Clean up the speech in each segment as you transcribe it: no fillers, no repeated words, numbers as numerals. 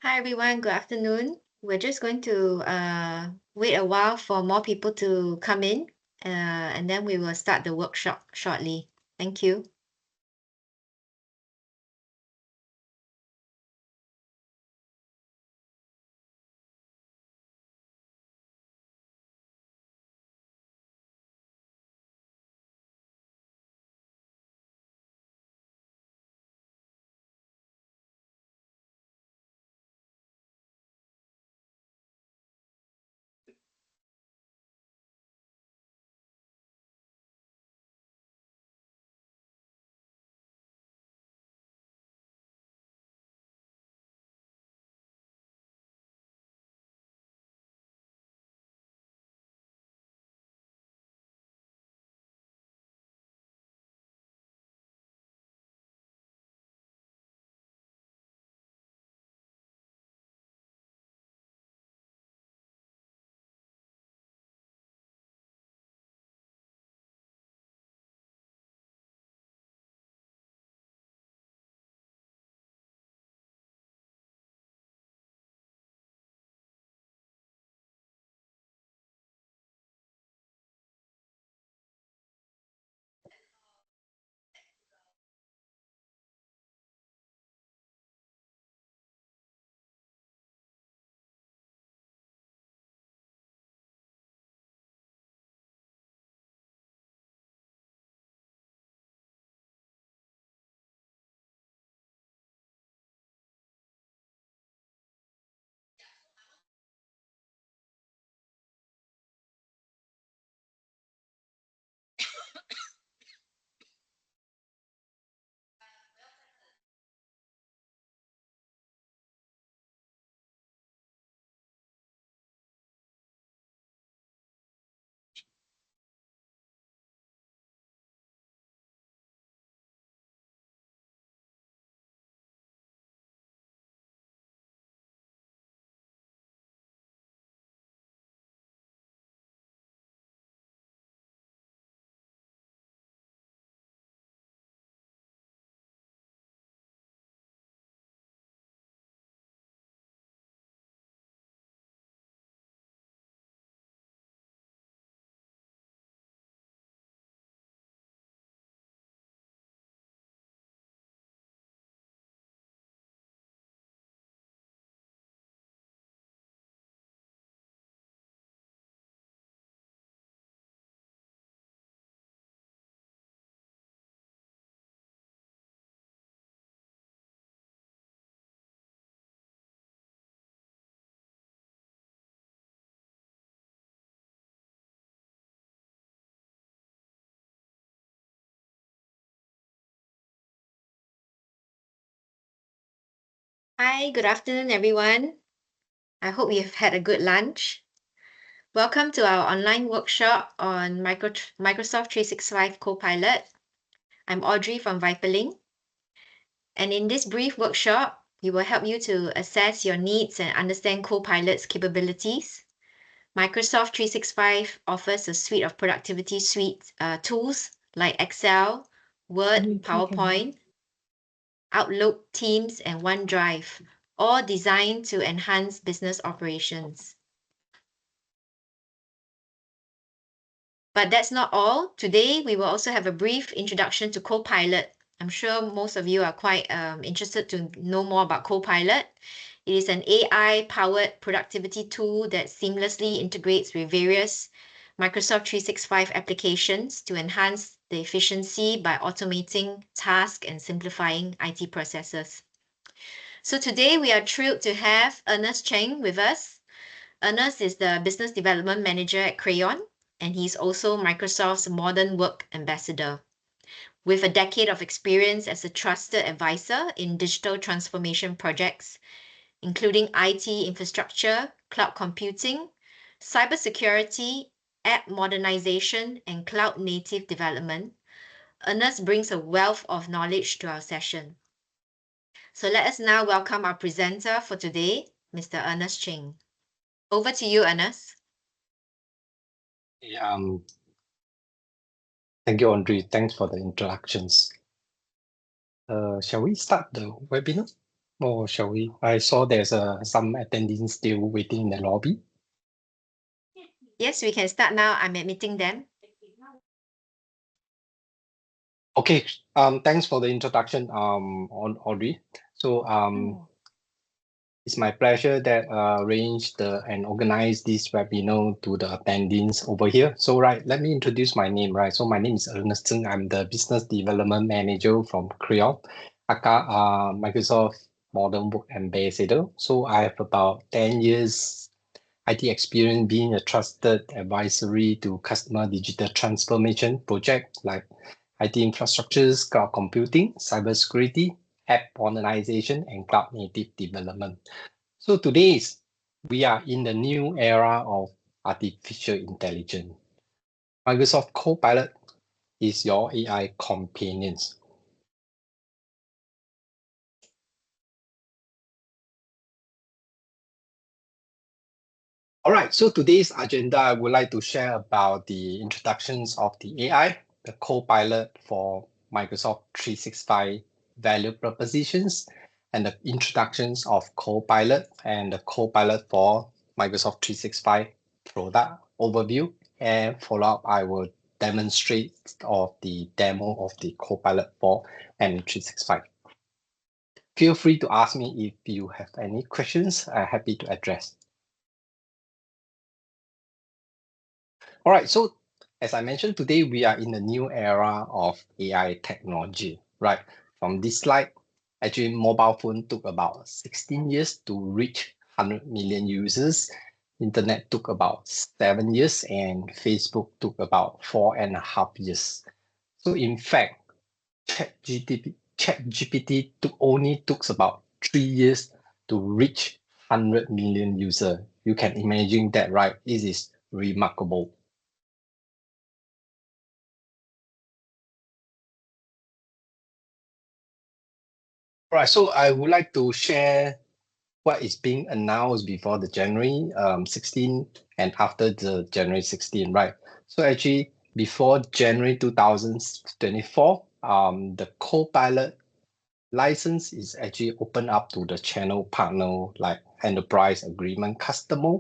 Hi everyone, good afternoon. We're just going to wait a while for more people to come in, and then we will start the workshop shortly. Thank you. Hi, good afternoon everyone. I hope you've had a good lunch. Welcome to our online workshop on Microsoft 365 Copilot. I'm Audrey from Viperlink. And in this brief workshop, we will help you to assess your needs and understand Copilot's capabilities. Microsoft 365 offers a suite of productivity tools like Excel, Word, PowerPoint, Outlook, Teams, and OneDrive, all designed to enhance business operations. But that's not all. Today, we will also have a brief introduction to Copilot. I'm sure most of you are quite interested to know more about Copilot. It is an AI-powered productivity tool that seamlessly integrates with various Microsoft 365 applications to enhance the efficiency by automating tasks and simplifying IT processes. So today we are thrilled to have Ernest Cheng with us. Ernest is the Business Development Manager at Crayon, and he's also Microsoft's Modern Work Ambassador. With a decade of experience as a trusted advisor in digital transformation projects, including IT infrastructure, cloud computing, cybersecurity, app modernization, and cloud native development, Ernest brings a wealth of knowledge to our session. So let us now welcome our presenter for today, Mr. Ernest Cheng. Over to you, Ernest. Yeah, thank you, Audrey. Thanks for the introductions. Shall we start the webinar? Oh, shall we? I saw there's some attendees still waiting in the lobby. Yes, we can start now. I'm admitting them. Okay. Thanks for the introduction, Audrey. So, it's my pleasure that arrange and organize this webinar to the attendees over here. So, right, let me introduce my name, right? So, my name is Ernest Tseng. I'm the Business Development Manager from Creole, aka Microsoft Modern Work Ambassador. So, I have about 10 years IT experience being a trusted advisory to customer digital transformation project like IT infrastructures, cloud computing, cybersecurity, app modernization, and cloud native development. So today we are in the new era of artificial intelligence. Microsoft Copilot is your AI companion. All right, so today's agenda, I would like to share about the introductions of the AI, the Copilot for Microsoft 365 value propositions, and the introductions of Copilot and the Copilot for Microsoft 365 product overview. And follow up, I will demonstrate of the demo of the Copilot for M365. Feel free to ask me if you have any questions. I'm happy to address. All right, so as I mentioned today, we are in a new era of AI technology, right? From this slide, actually mobile phone took about 16 years to reach 100 million users. Internet took about 7 years and Facebook took about 4.5 years. So in fact, ChatGPT only took about 3 years to reach 100 million users. You can imagine that, right? This is remarkable. All right, so I would like to share what is being announced before the January 16 and after the January 16, right? So actually, before January 2024, the Copilot license is actually open up to the channel partner like enterprise agreement customer,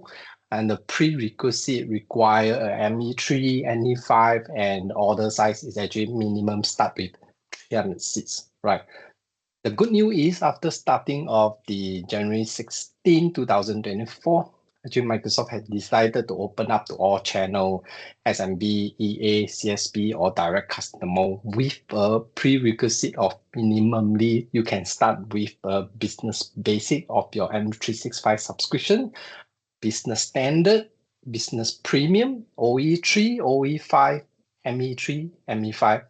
and the prerequisite require a ME3, ME5, and order size is actually minimum start with 300 seats, right? The good news is after starting of the January 16, 2024, actually Microsoft has decided to open up to all channel SMB, EA, CSP, or direct customer with a prerequisite of minimally you can start with a business basic of your M365 subscription, business standard, business premium, OE3, OE5, ME3, ME5,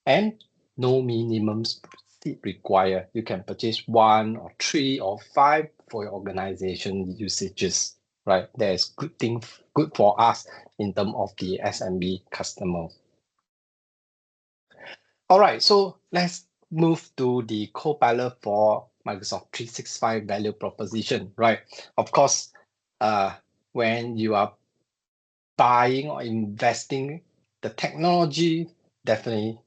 and no minimum seat required. You can purchase 1 or 3 or 5 for your organization usages, right? That is good for us in terms of the SMB customer. All right, so let's move to the Copilot for Microsoft 365 value proposition, right? Of course, when you are buying or investing the technology, definitely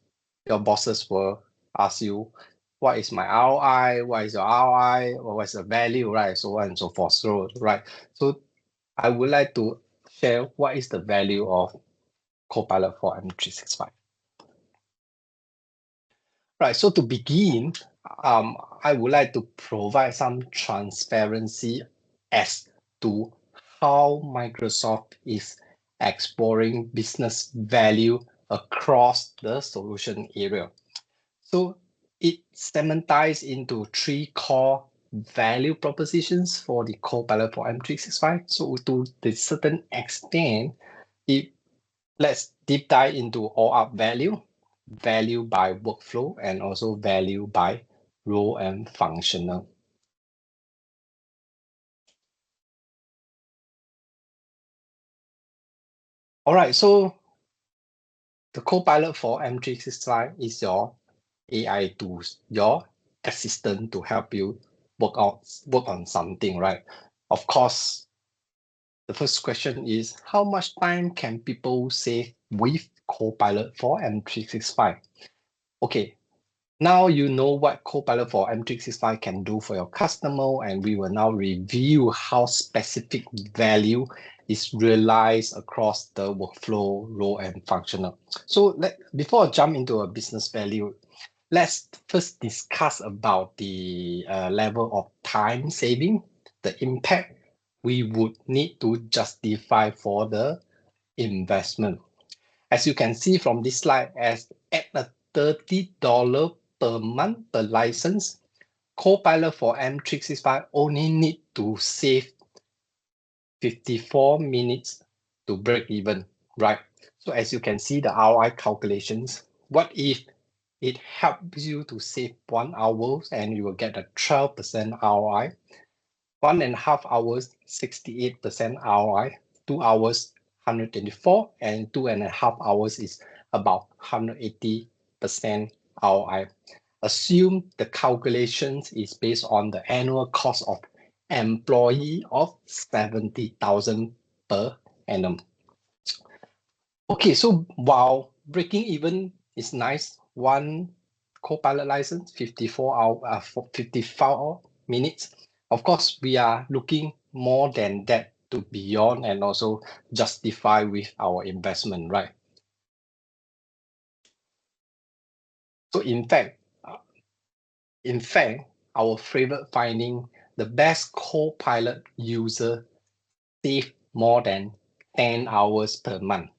your bosses will ask you, what is my ROI? What is your ROI? Or what's the value, right? So on and so forth. So, right. So I would like to share what is the value of Copilot for M365. Right. So to begin, I would like to provide some transparency as to how Microsoft is exploring business value across the solution area. So it segmentize into 3 core value propositions for the Copilot for M365. So to the certain extent, let's deep dive into all up value, value by workflow, and also value by role and functional. All right, so the Copilot for M365 is your AI tools, your assistant to help you work on something, right? Of course, the first question is how much time can people save with Copilot for M365? Okay, Now you know what Copilot for M365 can do for your customer, and we will now review how specific value is realized across the workflow, role, and functional. So before I jump into a business value, let's first discuss about the level of time saving, the impact we would need to justify for the investment. As you can see from this slide, as at a $30 per month per license, Copilot for M365 only need to save 54 minutes to break even, right? So as you can see the ROI calculations, what if it helps you to save 1 hour and you will get a 12% ROI, 1.5 hours, 68% ROI, 2 hours, 124, and 2.5 hours is about 180% ROI. Assume the calculations is based on the annual cost of employee of 70,000 per annum. Okay, so while breaking even is nice, one Copilot license, 54 minutes. Of course, we are looking more than that to beyond and also justify with our investment, right? So in fact, our favorite finding, the best Copilot user save more than 10 hours per month.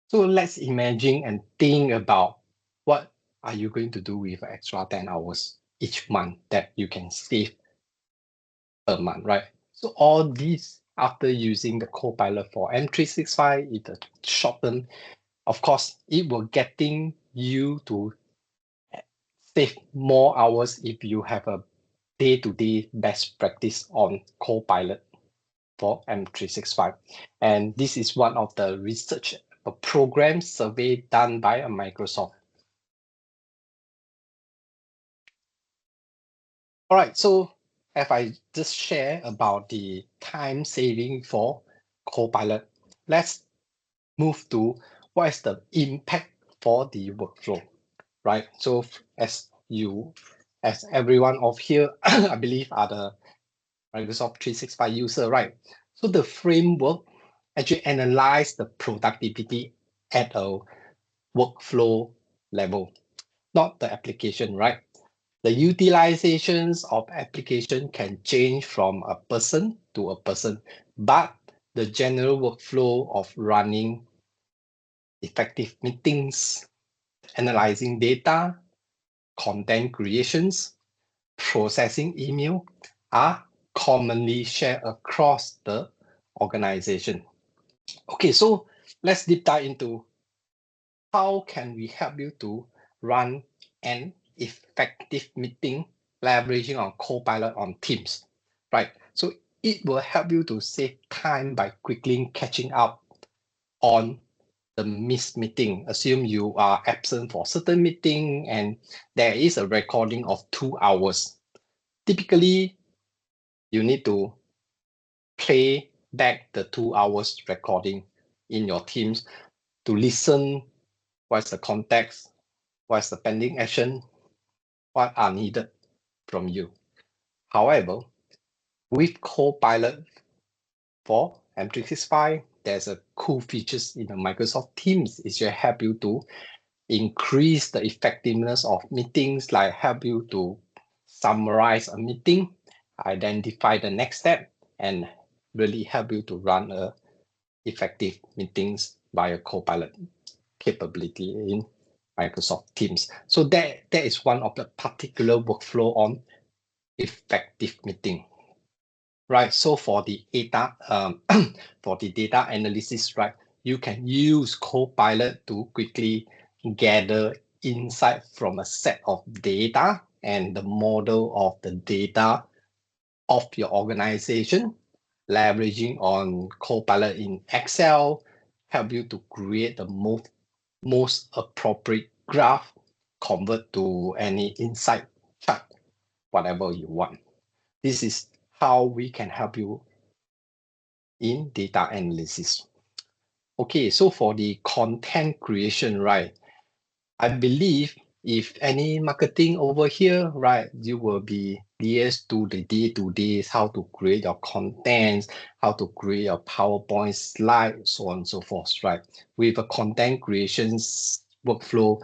So let's imagine and think about what are you going to do with extra 10 hours each month that you can save per month, right? So all these after using the Copilot for M365 in the short term, of course, it will getting you to save more hours if you have a day-to-day best practice on Copilot for M365. And this is one of the research program survey done by Microsoft. All right, so if I just share about the time saving for Copilot, let's move to what is the impact for the workflow, right? So as everyone of here, I believe are the Microsoft 365 user, right? So the framework actually analyze the productivity at a workflow level, not the application, right? The utilizations of application can change from a person to a person, but the general workflow of running effective meetings, analyzing data, content creations, processing email are commonly shared across the organization. Okay, so let's deep dive into how can we help you to run an effective meeting leveraging on Copilot on Teams, right? So it will help you to save time by quickly catching up on the missed meeting. Assume you are absent for certain meeting and there is a recording of 2 hours. Typically, you need to play back the 2 hours recording in your Teams to listen what's the context, what's the pending action, what are needed from you. However, with Copilot for M365, there's a cool features in the Microsoft Teams. It will help you to increase the effectiveness of meetings, like help you to summarize a meeting, identify the next step, and really help you to run a effective meetings via Copilot capability in Microsoft Teams. So that is one of the particular workflow on effective meeting. Right, so for the data, for the data analysis, right, you can use Copilot to quickly gather insight from a set of data and the model of the data of your organization, leveraging on Copilot in Excel, help you to create the most appropriate graph, convert to any insight chart, whatever you want. This is how we can help you in data analysis. Okay, so for the content creation, right, I believe if any marketing over here, right, you will be liaised to the day-to-day, how to create your contents, how to create your PowerPoint slide, so on and so forth, right? With a content creations workflow,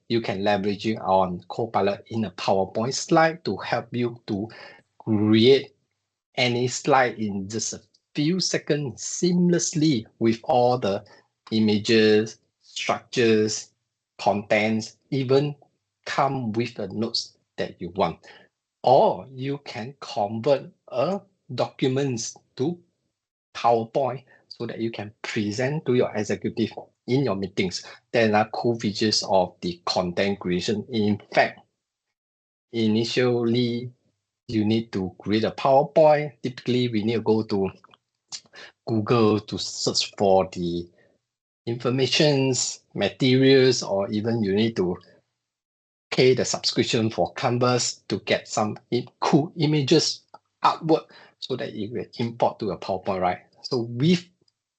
you can leverage it on Copilot in a PowerPoint slide to help you to create any slide in just a few seconds seamlessly with all the images, structures, contents, even come with the notes that you want. Or you can convert a documents to PowerPoint so that you can present to your executive in your meetings. There are cool features of the content creation. In fact, initially, you need to create a PowerPoint. Typically, we need to go to Google to search for the informations, materials, or even you need to pay the subscription for Canvas to get some cool images, artwork, so that you will import to a PowerPoint, right? So with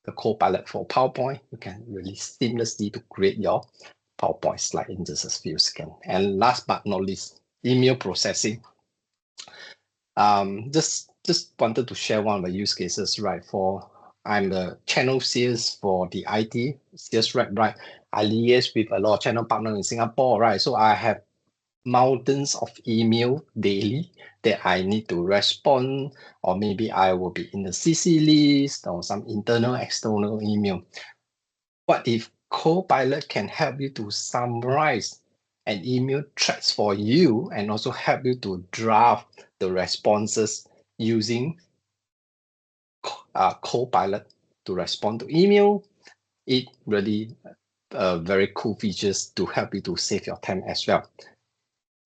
the Copilot for PowerPoint, you can really seamlessly to create your PowerPoint slide in just a few seconds. And last but not least, email processing. Just wanted to share one of the use cases, right? I'm the channel sales for the IT sales rep, right? I liaise with a lot of channel partners in Singapore, right? So I have mountains of email daily that I need to respond, or maybe I will be in the CC list or some internal, external email. What if Copilot can help you to summarize an email threads for you and also help you to draft the responses using Copilot to respond to email? It really very cool features to help you to save your time as well.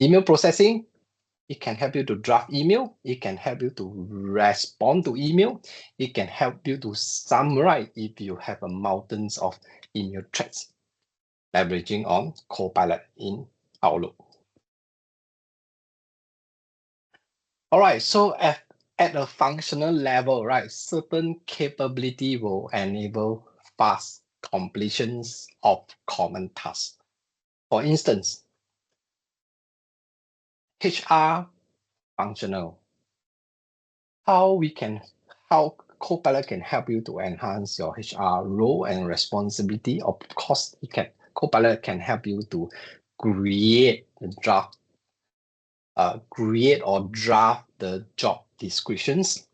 Email processing, it can help you to draft email. It can help you to respond to email. It can help you to summarize if you have a mountains of email threads, leveraging on Copilot in Outlook. All right, so at a functional level, right, certain capability will enable fast completions of common tasks. For instance, HR functional. How Copilot can help you to enhance your HR role and responsibility. Of course, Copilot can help you to create or draft the job descriptions,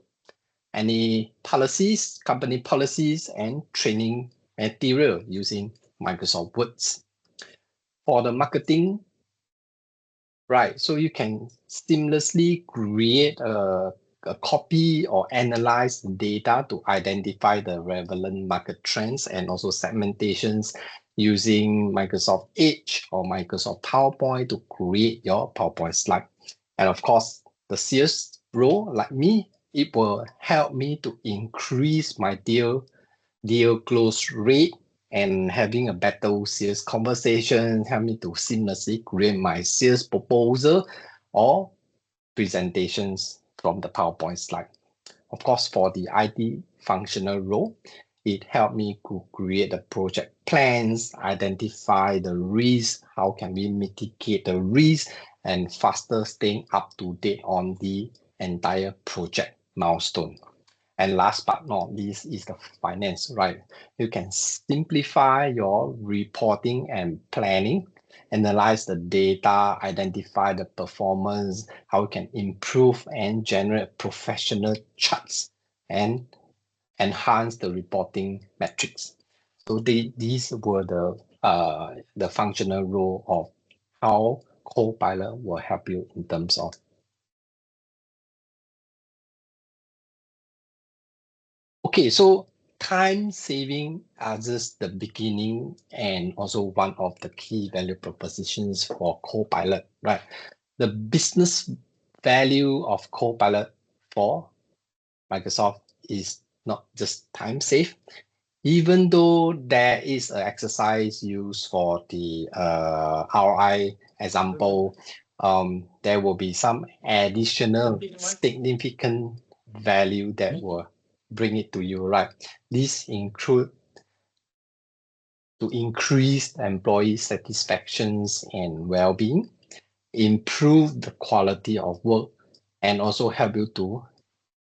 any policies, company policies, and training material using Microsoft Words. For the marketing, right, so you can seamlessly create a copy or analyze data to identify the relevant market trends and also segmentations using Microsoft Edge or Microsoft PowerPoint to create your PowerPoint slide. And of course, the sales role, like me, it will help me to increase my deal close rate and having a better sales conversation, help me to seamlessly create my sales proposal or presentations from the PowerPoint slide. Of course, for the IT functional role, it helped me to create the project plans, identify the risks, how can we mitigate the risk, and faster staying up to date on the entire project milestone. And last but not least is the finance, right? You can simplify your reporting and planning, analyze the data, identify the performance, how you can improve and generate professional charts and enhance the reporting metrics. So these were the functional role of how Copilot will help you in terms of. Okay, so time saving are just the beginning and also one of the key value propositions for Copilot, right? The business value of Copilot for Microsoft is not just time save, even though there is an exercise used for the ROI example, there will be some additional significant value that will bring it to you, right? These include to increase employee satisfactions and well-being, improve the quality of work, and also help you to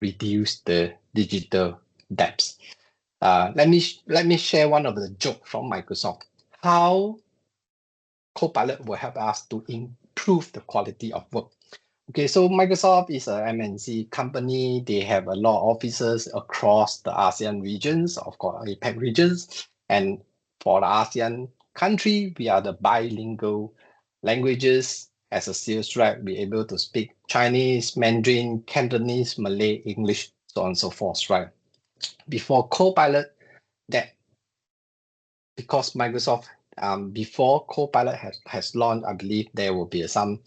reduce the digital debts. Let me share one of the joke from Microsoft. How Copilot will help us to improve the quality of work. Okay, so Microsoft is a MNC company. They have a lot of offices across the ASEAN regions, of course, APAC regions. And for the ASEAN country, we are the bilingual languages. As a sales rep, we're able to speak Chinese, Mandarin, Cantonese, Malay, English, so on and so forth, right? Before Copilot, that because Microsoft, before Copilot has launched, I believe there will be some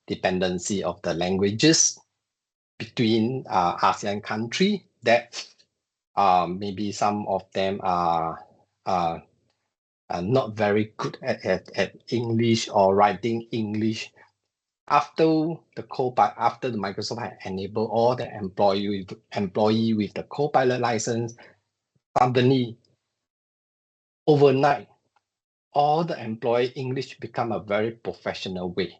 dependency of the languages between ASEAN country that maybe some of them are not very good at English or writing English. After the Microsoft had enabled all the employee with the Copilot license, suddenly overnight, all the employee English become a very professional way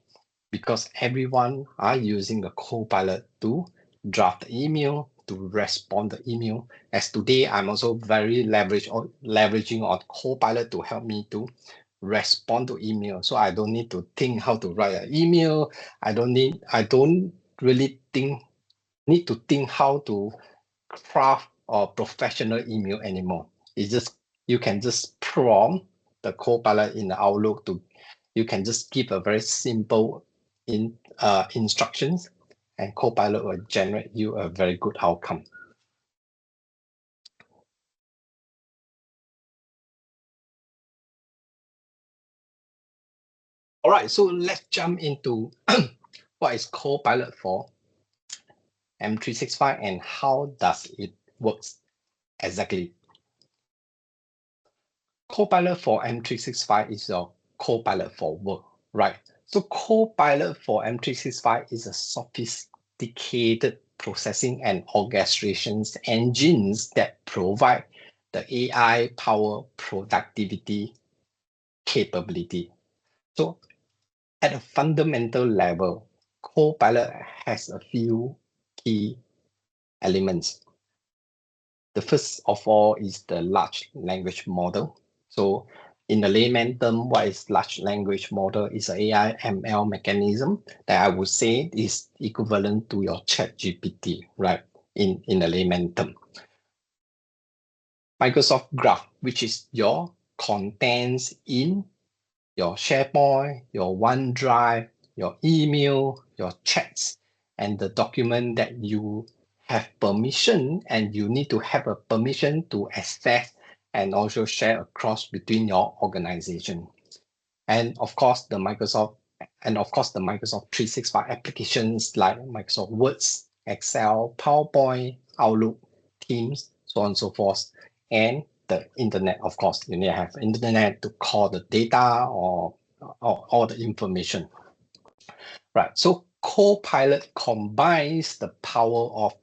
because everyone are using the Copilot to draft the email, to respond the email. As today, I'm also very leveraging on Copilot to help me to respond to email. So I don't need to think how to write an email. I don't really need to think how to craft a professional email anymore. It's just you can just prompt the Copilot in the Outlook you can just give a very simple instructions, and Copilot will generate you a very good outcome. All right, so let's jump into what is Copilot for M365 and how does it works exactly. Copilot for M365 is your Copilot for work, right? So Copilot for M365 is a sophisticated processing and orchestrations engines that provide the AI power productivity capability. So at a fundamental level, Copilot has a few key elements. The first of all is the large language model. So in the layman term, what is large language model is an AI ML mechanism that I would say is equivalent to your ChatGPT, right? In the layman term. Microsoft Graph, which is your contents in your SharePoint, your OneDrive, your email, your chats, and the document that you have permission and you need to have a permission to access and also share across between your organization. And of course, the Microsoft 365 applications like Microsoft Words, Excel, PowerPoint, Outlook, Teams, so on and so forth, and the internet. Of course, you need to have internet to call the data or all the information. Right. So Copilot combines the power of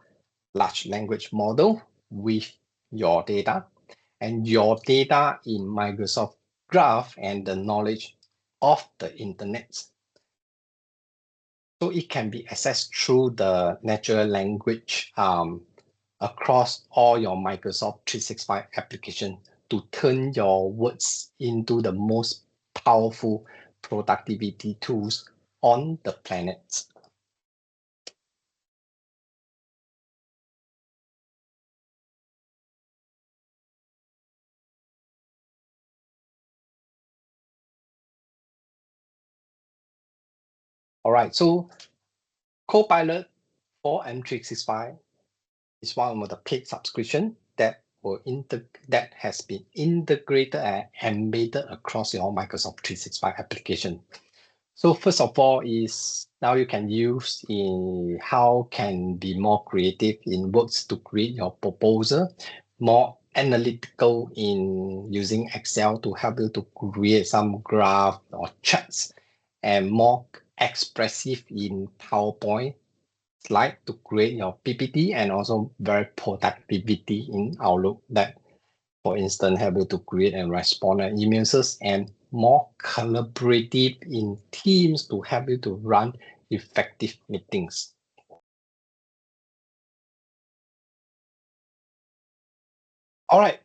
large language model with your data and your data in Microsoft Graph and the knowledge of the internet. So it can be accessed through the natural language across all your Microsoft 365 application to turn your words into the most powerful productivity tools on the planet. All right, so Copilot for M365 is one of the paid subscription that that has been integrated and embedded across your Microsoft 365 application. So first of all is now you can use in how can be more creative in works to create your proposal, more analytical in using Excel to help you to create some graph or charts, and more expressive in PowerPoint slide to create your PPT, and also very productivity in Outlook that For instance, help you to create and respond to emails and more collaborative in teams to help you to run effective meetings. All right.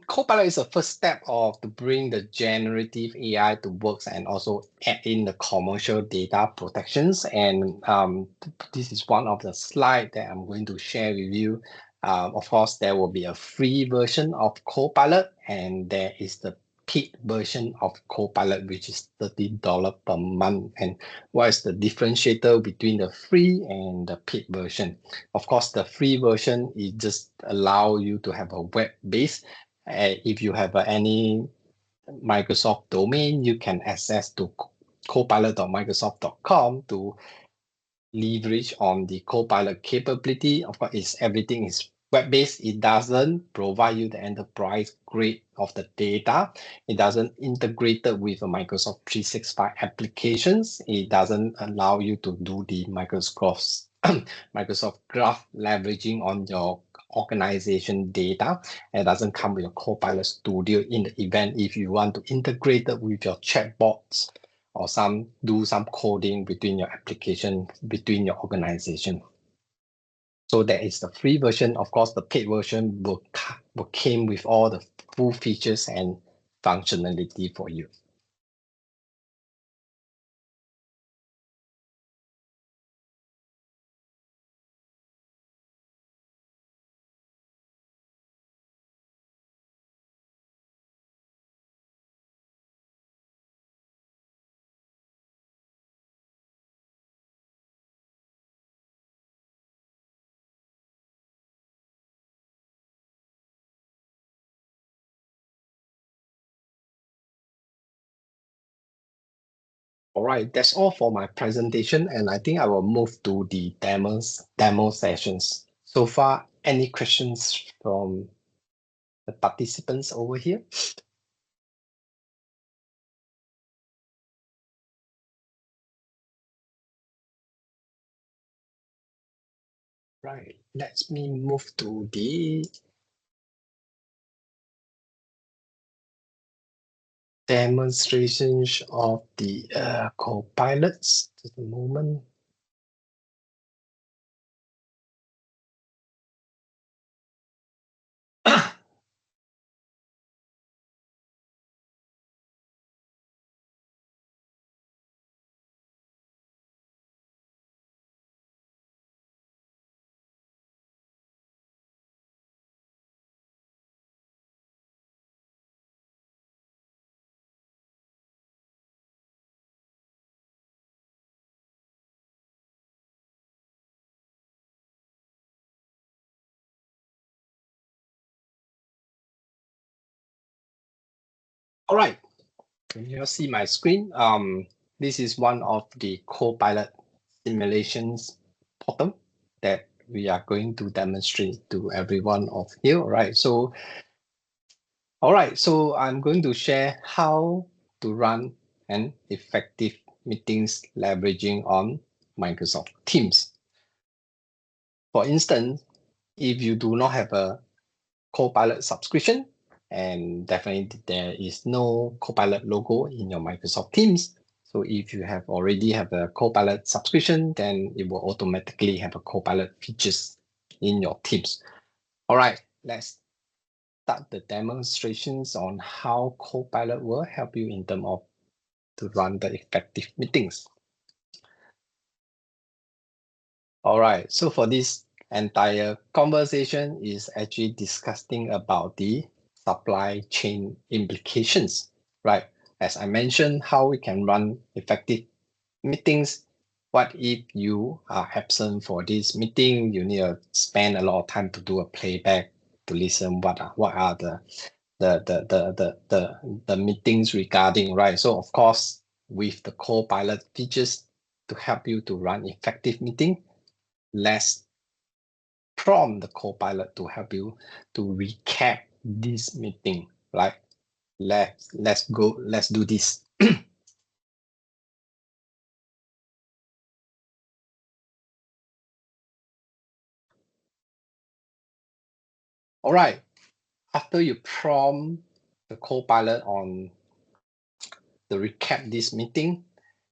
Copilot is the first step of to bring the generative AI to works and also add in the commercial data protections. And this is one of the slides that I'm going to share with you. Of course, there will be a free version of Copilot, and there is the paid version of Copilot, which is $30 per month. And what is the differentiator between the free and the paid version? Of course, the free version is just allow you to have a web-based. If you have any Microsoft domain, you can access to copilot.microsoft.com to leverage on the Copilot capability. Of course, everything is web-based. It doesn't provide you the enterprise grade of the data. It doesn't integrate it with a Microsoft 365 applications. It doesn't allow you to do the Microsoft Graph leveraging on your organization data. It doesn't come with a Copilot Studio in the event if you want to integrate it with your chatbots or do some coding between your application, between your organization. So that is the free version. Of course, the paid version will came with all the full features and functionality for you. All right, that's all for my presentation, and I think I will move to the demo sessions. So far, any questions from the participants over here? Right, let me move to the demonstrations of the Copilots. Just a moment. All right, can you see my screen? This is one of the Copilot simulations portal that we are going to demonstrate to everyone of you. All right, so I'm going to share how to run an effective meetings leveraging on Microsoft Teams. For instance, if you do not have a Copilot subscription, and definitely there is no Copilot logo in your Microsoft Teams. So if you already have a Copilot subscription, then it will automatically have a Copilot features in your Teams. All right, let's start the demonstrations on how Copilot will help you in terms of to run the effective meetings. All right, so for this entire conversation is actually discussing about the supply chain implications, right? As I mentioned, how we can run effective meetings. What if you are absent for this meeting? You need to spend a lot of time to do a playback to listen what are the meetings regarding, right? So of course, with the Copilot features to help you to run effective meeting, let's prompt the Copilot to help you to recap this meeting. Right? Let's do this. All right. after you prompt the Copilot on the recap this meeting,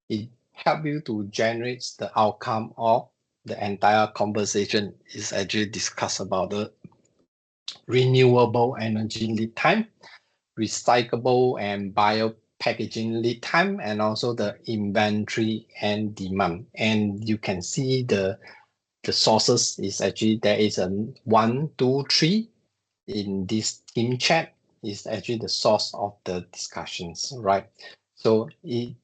it helps you to generate the outcome of the entire conversation. Is actually discuss about the renewable energy lead time, recyclable and bio packaging lead time, and also the inventory and demand. And you can see the sources is actually there is a 1, 2, 3 in this team chat is actually the source of the discussions, right? So it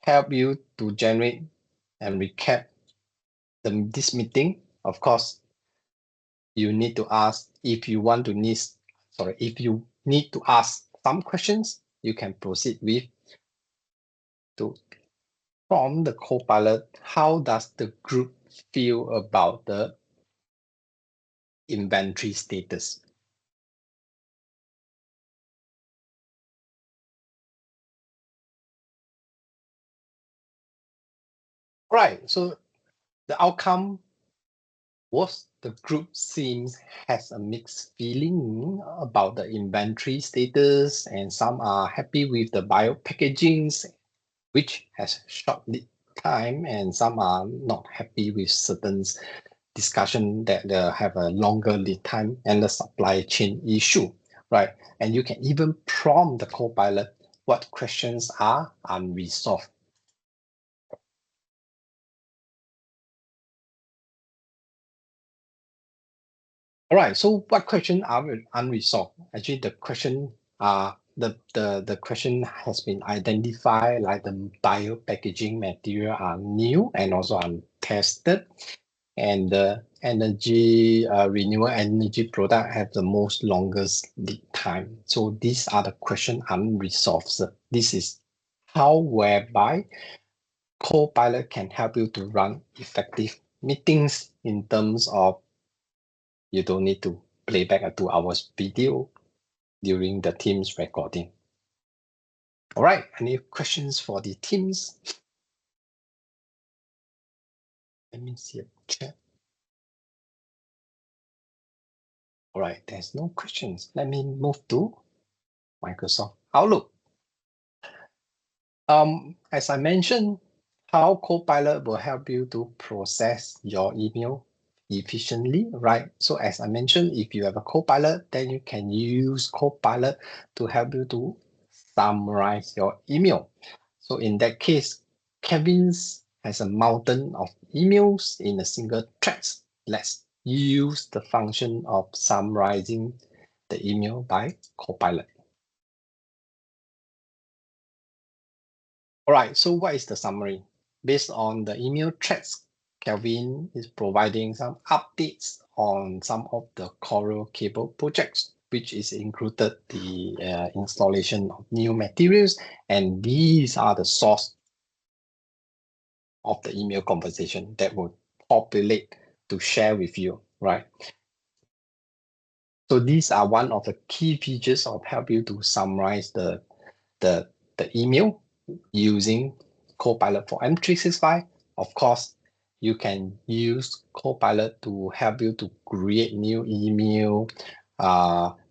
help you to generate and recap this meeting. Of course, you need to ask if you want to if you need to ask some questions, you can proceed with to from the Copilot. How does the group feel about the inventory status? Right. So the outcome was the group seems has a mixed feeling about the inventory status, and some are happy with the bio packagings, which has short lead time, and some are not happy with certain discussion that have a longer lead time and the supply chain issue, right? And you can even prompt the Copilot what questions are unresolved. All right, so what question are unresolved? Actually, the question the question has been identified, like the bio packaging material are new and also untested, and the energy renewable energy product have the most longest lead time. So these are the question unresolved. So this is how whereby Copilot can help you to run effective meetings in terms of you don't need to play back a 2 hours video during the Teams recording. All right, any questions for the Teams? Let me see a chat. All right, there's no questions. Let me move to Microsoft Outlook. As I mentioned, how Copilot will help you to process your email efficiently, right? So as I mentioned, if you have a Copilot, then you can use Copilot to help you to summarize your email. So in that case, Kevin's has a mountain of emails in a single thread. Let's use the function of summarizing the email by Copilot. All right, so what is the summary? Based on the email threads, Kelvin is providing some updates on some of the Coral cable projects, which is included the installation of new materials, and these are the source of the email conversation that will populate to share with you, right? So these are one of the key features of help you to summarize the email using Copilot for M365. Of course, you can use Copilot to help you to create new email.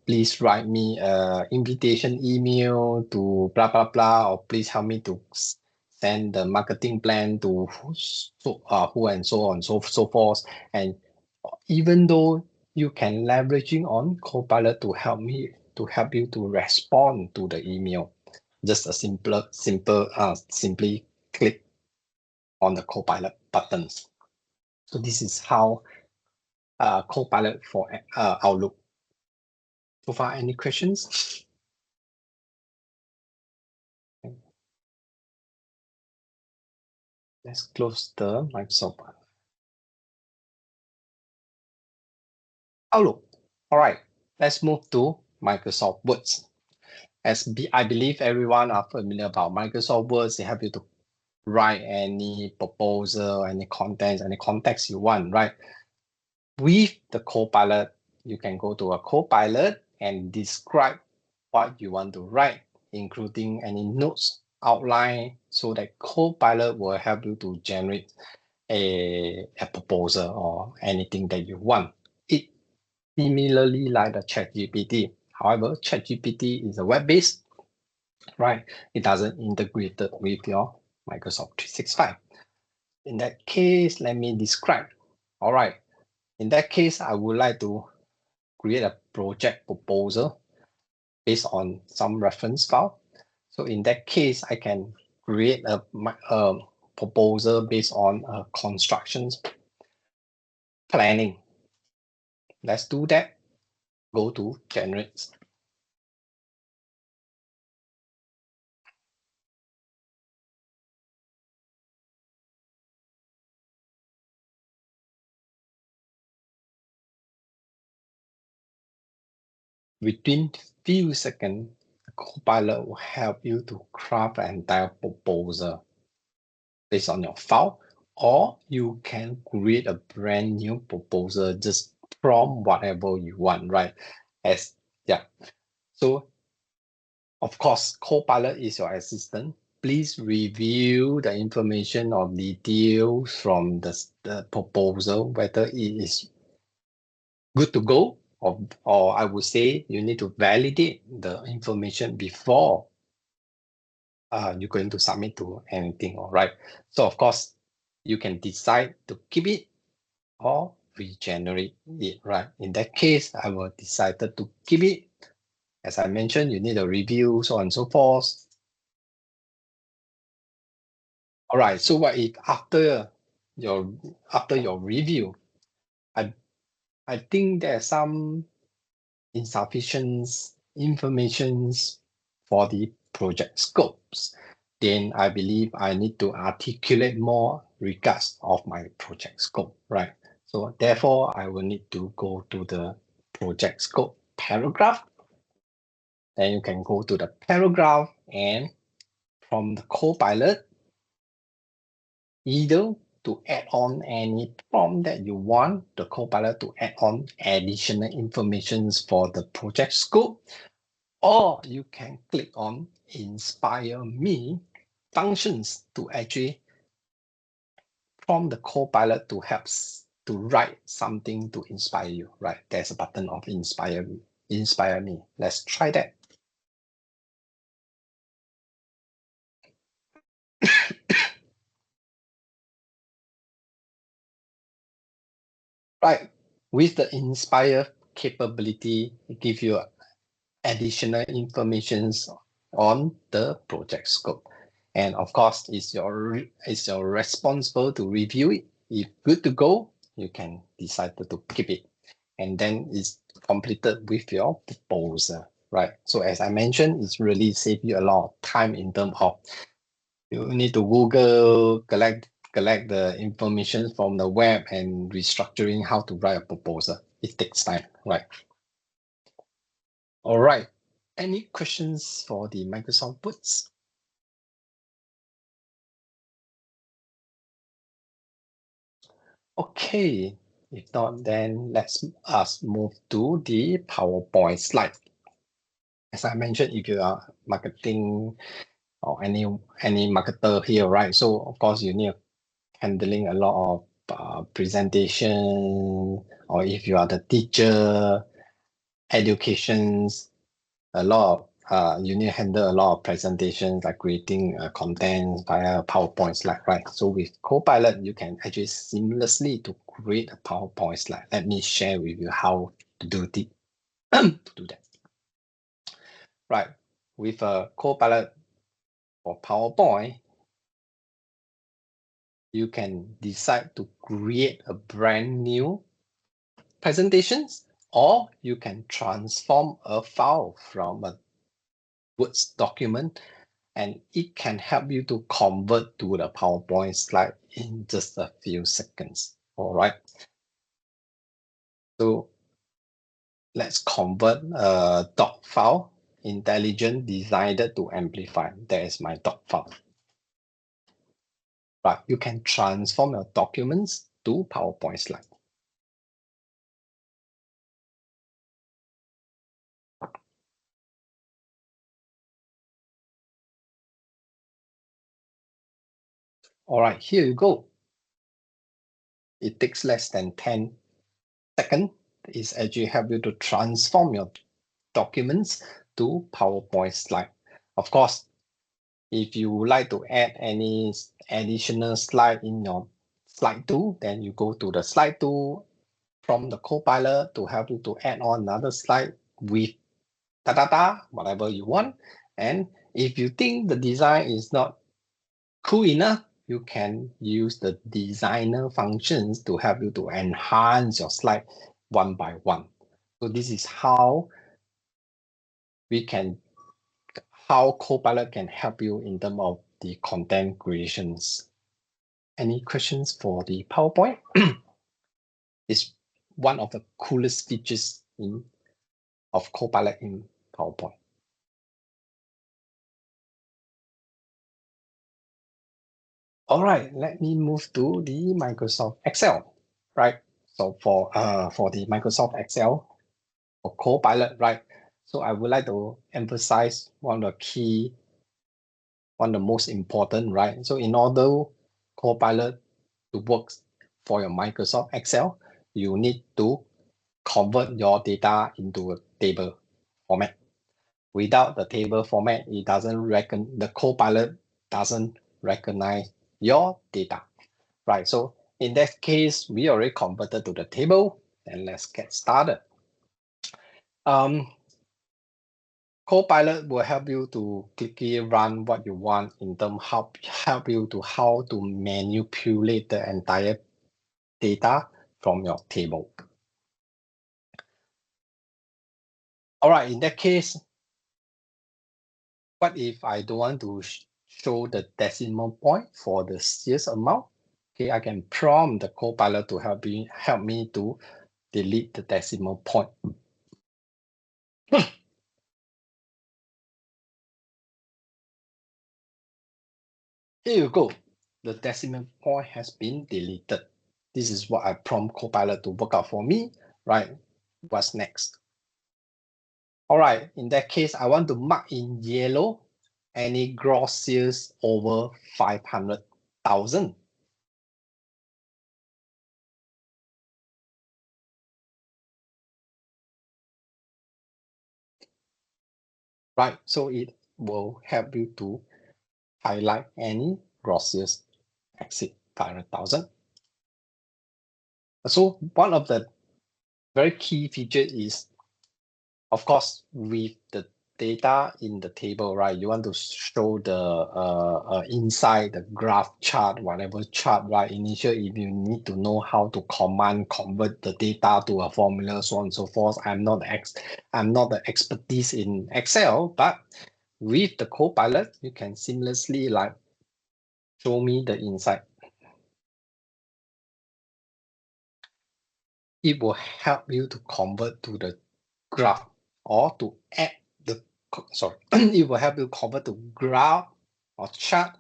Please write me an invitation email to blah, blah, blah, or please help me to send the marketing plan to who and so on, so forth. And even though you can leveraging on Copilot to help you to respond to the email, just a simply click on the Copilot buttons. So this is how Copilot for Outlook. So far, any questions? Let's close the Microsoft Outlook. All right, let's move to Microsoft Words. I believe everyone are familiar about Microsoft Words. They help you to write any proposal, any contents, any context you want, right? With the Copilot, you can go to a Copilot and describe what you want to write, including any notes, outline, so that Copilot will help you to generate a proposal or anything that you want. It similarly like the ChatGPT. However, ChatGPT is a web-based, right? It doesn't integrate with your Microsoft 365. In that case, let me describe. All right. In that case, I would like to create a project proposal based on some reference file. So in that case, I can create a proposal based on constructions planning. Let's do that. Go to generate. Within few seconds, the Copilot will help you to craft an entire proposal based on your file, or you can create a brand new proposal just from whatever you want, right? So of course, Copilot is your assistant. Please review the information or details from the proposal, whether it is good to go, or I would say you need to validate the information before you're going to submit to anything, all right? So of course, you can decide to keep it or regenerate it, right? In that case, I will decide to keep it. As I mentioned, you need a review, so on and so forth. All right, so what if after your review, I think there's some insufficient informations for the project scopes, then I believe I need to articulate more regards of my project scope, right? So therefore, I will need to go to the project scope paragraph. Then you can go to the paragraph and from the Copilot, either to add on any prompt that you want the Copilot to add on additional informations for the project scope, or you can click on Inspire Me functions to actually prompt the Copilot to help to write something to inspire you, right? There's a button of Inspire Me. Inspire Me. Let's try that. Right. With the Inspire capability, it gives you additional informations on the project scope. And of course, it's your responsible to review it. If good to go, you can decide to keep it. And then it's completed with your proposal, right? So as I mentioned, it's really save you a lot of time in terms of you need to Google, collect the information from the web and restructuring how to write a proposal. It takes time, right? All right. Any questions for the Microsoft Boots? Okay. If not, then let's us move to the PowerPoint slide. As I mentioned, if you are marketing or any marketer here, right? So of course you need handling a lot of presentation, or if you are the teacher, educations, a lot of you need to handle a lot of presentations like creating content via PowerPoint slide, right? So with Copilot, you can actually seamlessly to create a PowerPoint slide. Let me share with you how to do to do that. Right, with a Copilot or PowerPoint, you can decide to create a brand new presentations, or you can transform a file from a Word document, and it can help you to convert to the PowerPoint slide in just a few seconds. All right. So let's convert a doc file, intelligent designed to amplify. That is my doc file. But you can transform your documents to PowerPoint slide. All right, here you go. It takes less than 10 seconds is actually help you to transform your documents to PowerPoint slide. Of course, if you would like to add any additional slide in your slide tool, then you go to the slide tool from the Copilot to help you to add on another slide with whatever you want. And if you think the design is not cool enough, you can use the designer functions to help you to enhance your slide one by one. So this is how Copilot can help you in terms of the content creations. Any questions for the PowerPoint? It's one of the coolest features of Copilot in PowerPoint. All right, let me move to the Microsoft Excel, right? So for the Microsoft Excel or Copilot, right? So I would like to emphasize one of the most important, right? So in order Copilot to work for your Microsoft Excel, you need to convert your data into a table format. Without the table format, the Copilot doesn't recognize your data, right? So in that case, we already converted to the table, and let's get started. Copilot will help you to quickly run what you want in terms help you to how to manipulate the entire data from your table. All right, in that case, what if I don't want to show the decimal point for the sales amount? Okay, I can prompt the Copilot to help me to delete the decimal point. Here you go. The decimal point has been deleted. This is what I prompt Copilot to work out for me, right? What's next? All right, in that case, I want to mark in yellow any gross sales over 500,000. Right, so it will help you to highlight any gross sales exceed 500,000. So one of the very key features is, of course, with the data in the table, right? You want to show the inside the graph chart, whatever chart, right? Initially, if you need to know how to convert the data to a formula, so on and so forth. I'm not the expertise in Excel, but with the Copilot, you can seamlessly like show me the inside. It will help you to convert to the graph or to add the, sorry, it will help you convert to graph or chart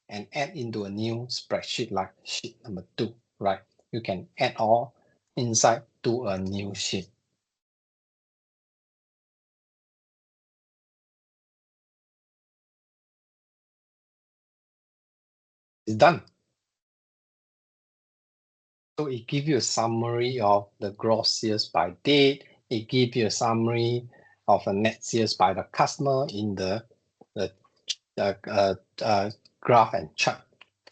and add into a new spreadsheet like sheet number 2, right? You can add all inside to a new sheet. It's done. So it gives you a summary of the gross sales by date. It gives you a summary of a net sales by the customer in the graph and chart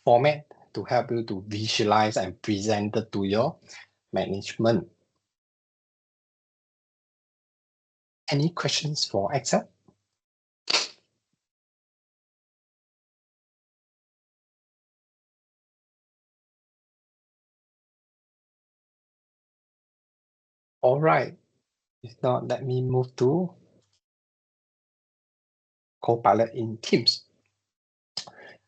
format to help you to visualize and present it to your management. Any questions for Excel? All right. If not, let me move to Copilot in Teams.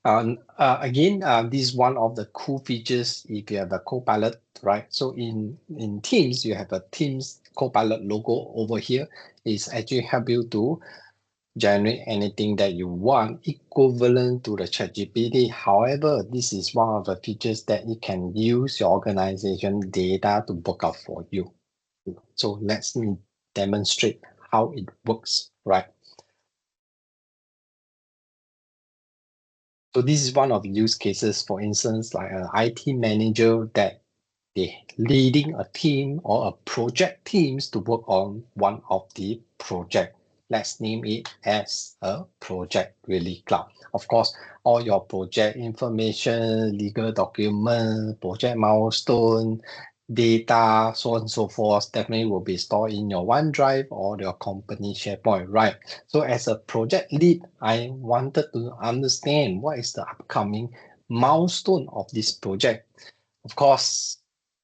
Again, this is one of the cool features if you have a Copilot, right? So in Teams, you have a Teams Copilot logo over here. It's actually help you to generate anything that you want equivalent to the ChatGPT. However, this is one of the features that you can use your organization data to work out for you. So let me demonstrate how it works, right? So this is one of the use cases, for instance, like an IT manager that leading a team or a project teams to work on one of the project. Let's name it as a project really cloud. Of course, all your project information, legal document, project milestone, data, so on and so forth, definitely will be stored in your OneDrive or your company SharePoint, right? So as a project lead, I wanted to understand what is the upcoming milestone of this project. Of course,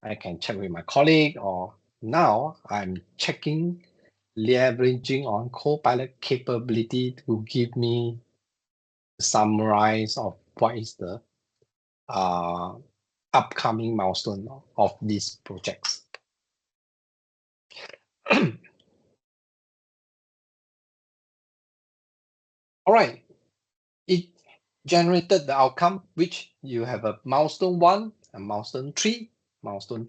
I can check with my colleague, or now I'm checking, leveraging on Copilot capability to give me a summarize of what is the upcoming milestone of these projects. All right, it generated the outcome, which you have a milestone 1 and milestone 3, milestone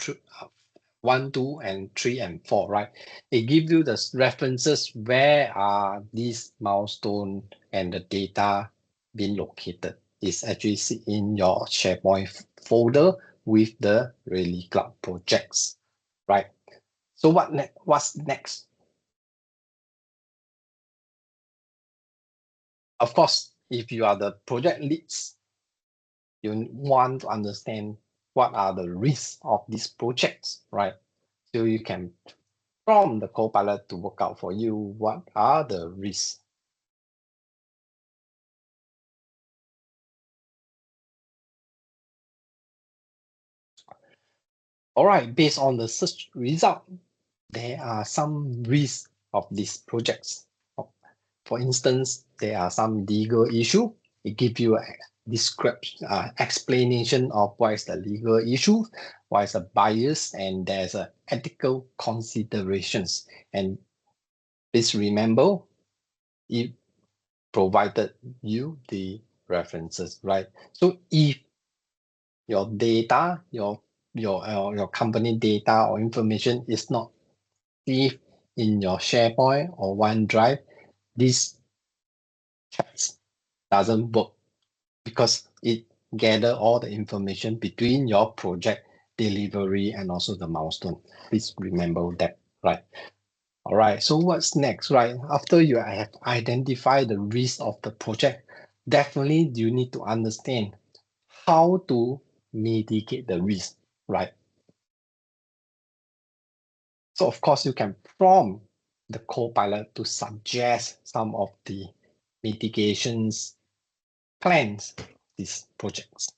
1, 2, and 3 and 4, right? It gives you the references where are these milestone and the data being located. It's actually in your SharePoint folder with the Really Cloud projects, right? So what's next? Of course, if you are the project leads, you want to understand what are the risks of these projects, right? So you can prompt the Copilot to work out for you what are the risks. All right, based on the search result, there are some risks of these projects. For instance, there are some legal issue. It gives you a description, explanation of what is the legal issue, what is the bias, and there's a ethical considerations. And please remember, it provided you the references, right? So if your data, your company data or information is not saved in your SharePoint or OneDrive, this checks doesn't work because it gather all the information between your project delivery and also the milestone. Please remember that, right? All right, so what's next, right? After you have identified the risk of the project, definitely you need to understand how to mitigate the risk, right? So of course, you can prompt the Copilot to suggest some of the mitigations plans for these projects.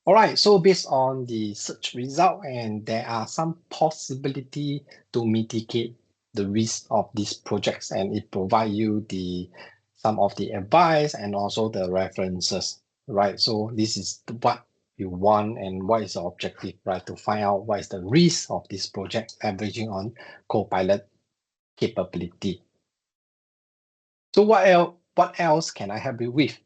All right, so based on the search result, and there are some possibility to mitigate the risk of these projects, and it provide you some of the advice and also the references, right? So this is what you want and what is the objective, right? To find out what is the risk of this project, averaging on Copilot capability. So what else can I help you with?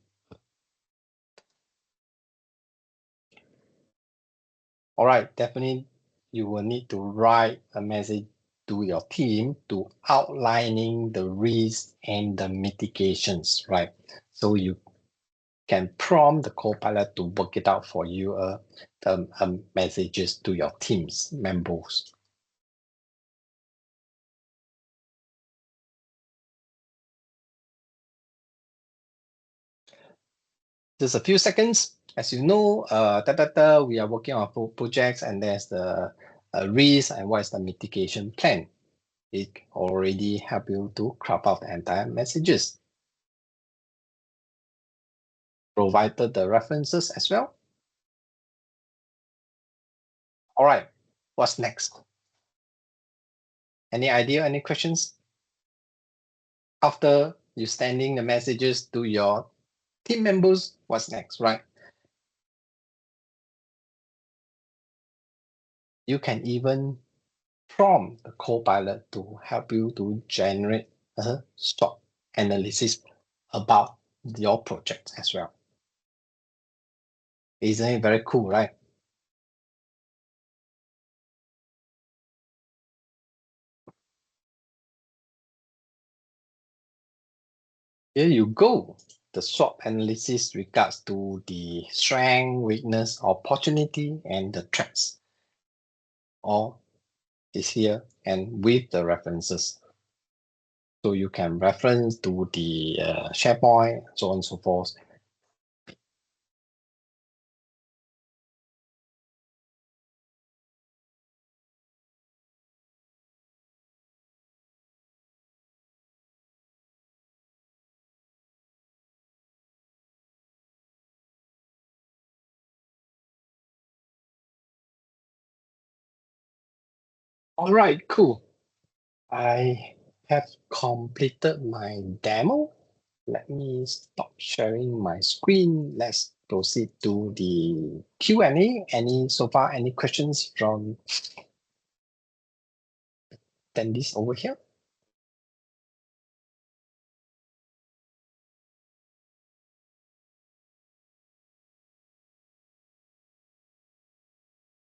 All right, definitely you will need to write a message to your team to outlining the risks and the mitigations, right? So you can prompt the Copilot to work it out for you, messages to your team's members. Just a few seconds. As you know, we are working on projects, and there's the risk and what is the mitigation plan. It already help you to crop out the entire messages. Provided the references as well. All right, what's next? Any idea, any questions? After you sending the messages to your team members, what's next, right? You can even prompt the Copilot to help you to generate a SWOT analysis about your project as well. Isn't it very cool, right? Here you go. the SWOT analysis regards to the strength, weakness, opportunity, and the threats. All is here and with the references. So you can reference to the SharePoint, so on and so forth. All right, cool. I have completed my demo. Let me stop sharing my screen. Let's proceed to the Q&A. So far, any questions from attendees over here?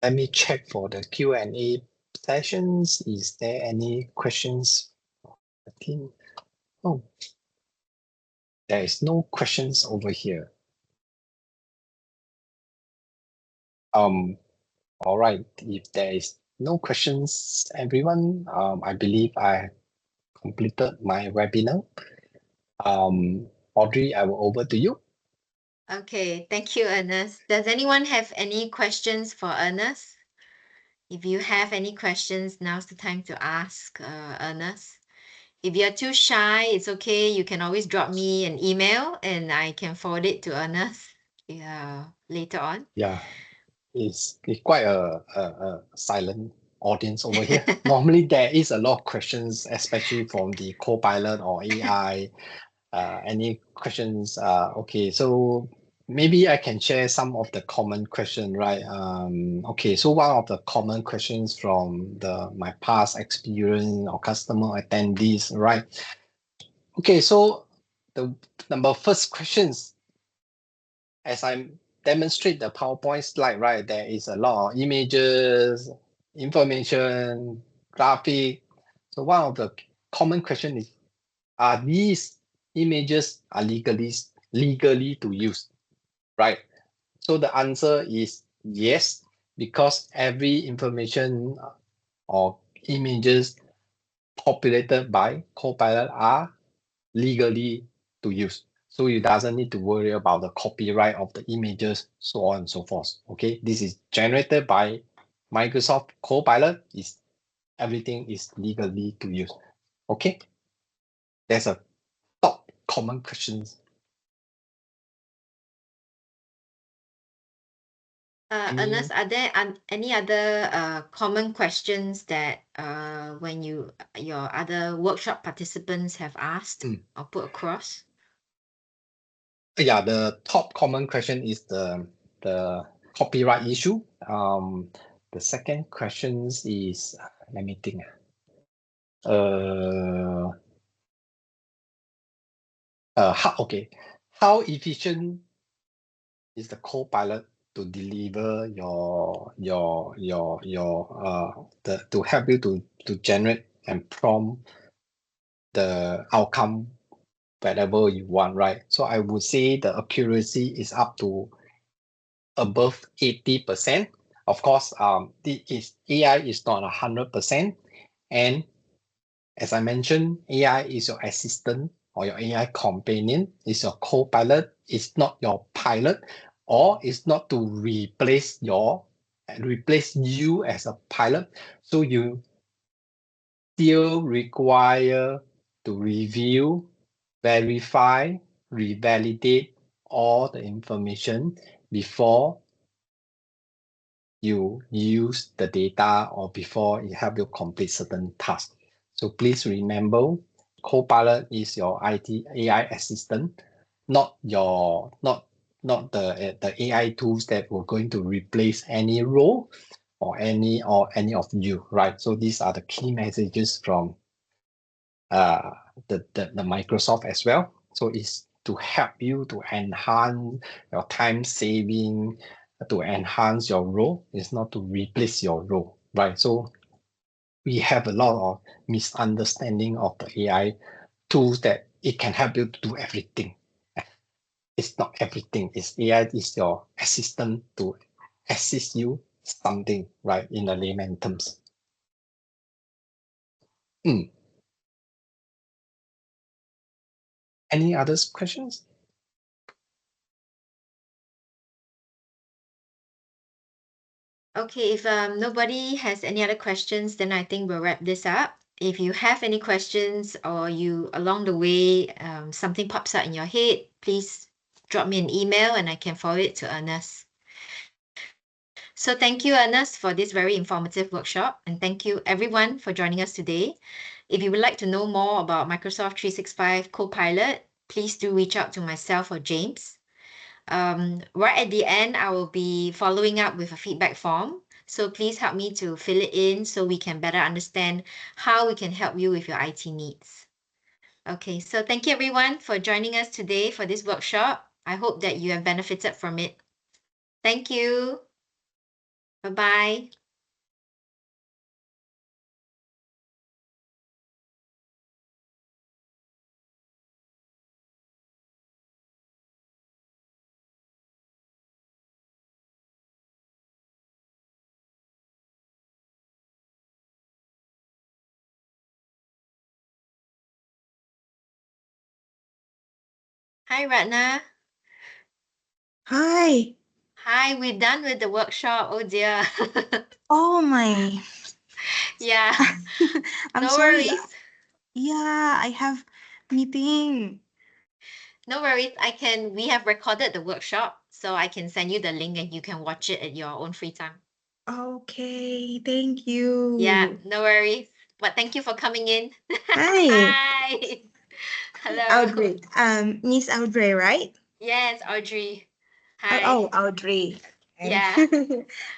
Let me check for the Q&A sessions. Is there any questions? I think, oh, there is no questions over here. All right, if there is no questions, everyone, I believe I completed my webinar. Audrey, I will over to you. Okay, thank you, Ernest. Does anyone have any questions for Ernest? If you have any questions, now's the time to ask Ernest. If you're too shy, it's okay. You can always drop me an email and I can forward it to Ernest later on. Yeah, it's quite a silent audience over here. Normally, there is a lot of questions, especially from the Copilot or AI. Any questions? Okay, so maybe I can share some of the common questions, right? Okay, so one of the common questions from my past experience or customer attendees, right? Okay, so the number first questions, as I demonstrate the PowerPoint slide, right, there is a lot of images, information, graphic. So one of the common question is, are these images are legally to use, right? So the answer is yes, because every information or images populated by Copilot are legally to use. So you doesn't need to worry about the copyright of the images, so on and so forth. Okay, this is generated by Microsoft Copilot. Everything is legally to use. Okay, there's a top common questions. Ernest, are there any other common questions that when your other workshop participants have asked or put across? Yeah, the top common question is the copyright issue. The second questions is, let me think. How efficient is the Copilot to deliver to help you to generate and prompt the outcome whatever you want, right? So I would say the accuracy is up to above 80%. Of course, AI is not 100%. And as I mentioned, AI is your assistant or your AI companion, is your co-pilot, it's not your pilot, or it's not to replace you as a pilot. So you still require to review, verify, revalidate all the information before you use the data or before it help you complete certain tasks. So please remember, Copilot is your IT AI assistant, not the AI tools that were going to replace any role or any of you, right? So these are the key messages from the Microsoft as well. So it's to help you to enhance your time saving, to enhance your role. It's not to replace your role, right? So we have a lot of misunderstanding of the AI tools that it can help you to do everything. it's not everything. It's AI is your assistant to assist you something, right? In the layman terms. Any other questions? Okay, if nobody has any other questions, then I think we'll wrap this up. If you have any questions or you along the way something pops up in your head, please drop me an email and I can forward it to Ernest. So thank you, Ernest, for this very informative workshop, and thank you everyone for joining us today. If you would like to know more about Microsoft 365 Copilot, please do reach out to myself or James. Right at the end, I will be following up with a feedback form. So please help me to fill it in so we can better understand how we can help you with your IT needs. Okay, so thank you everyone for joining us today for this workshop. I hope that you have benefited from it. Thank you. Bye-bye. Hi, Ratna. Hi. Hi, we're done with the workshop. Oh dear. Oh my. Yeah, I'm no sorry. worries. Yeah, I have meeting. No worries. We have recorded the workshop, so I can send you the link and you can watch it at your own free time. Okay, thank Yeah, you. no worries. But thank you for coming in. Hi. Hi. Hello. Audrey. Miss Audrey, right? Yes, Audrey. Oh, Hi. Audrey. Okay. Yeah.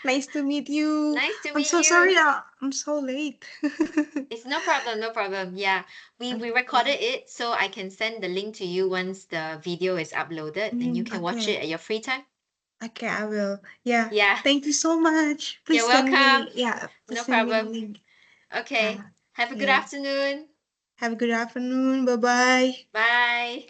Nice to meet you. Nice to I'm meet so you. sorry. I'm so late. It's no problem, no problem. Yeah. We recorded Okay. it, so I can send the link to you once the video is uploaded and you can watch it Okay. at your free time. Okay, I will. Yeah. Yeah. Thank you so much. You're Please send welcome. me. Yeah. Please No send me the problem. link. Okay. Have a good Okay. afternoon. Have a good afternoon. Bye bye. Bye.